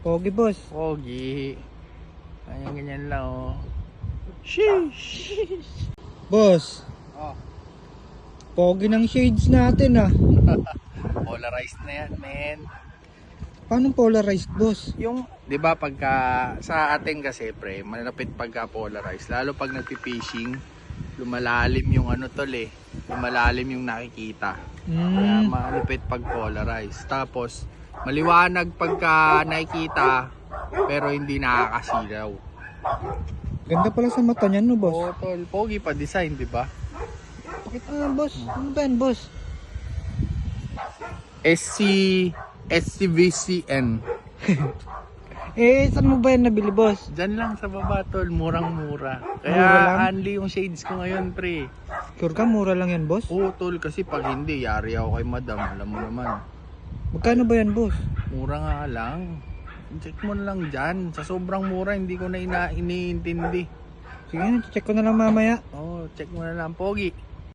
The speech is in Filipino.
Pogi, boss. Pogi. Ganyan lang oh. Sheesh. Boss, Oh, pogi ng shades natin ah. polarized na yan, men. Paano polarized, boss? Yung, 'di ba, pagka sa atin kasi pre, malapit pagka polarized, lalo pag nagpi-fishing, lumalalim yung ano tol eh. Lumalalim yung nakikita. Kaya malupit pag polarized. Tapos maliwanag pagka nakikita pero hindi nakakasilaw. Ganda pala sa mata niyan, no, boss? Oo, tol, pogi pa design, 'di ba? Pakita nga, boss. Ano ba yan, boss? SCVCN. Saan mo ba yan nabili, boss? Diyan lang sa baba tol, murang-mura. Mura Kaya lang? only yung shades ko ngayon, pre. Sure ka, mura lang yan, boss? Oo tol, kasi pag hindi, yari ako kay madam, alam mo naman. Magkano ba yan, boss? Mura nga lang. Check mo na lang dyan. Sa sobrang mura, hindi ko na iniintindi. Sige, check ko na lang mamaya. Oo, check mo na lang, pogi.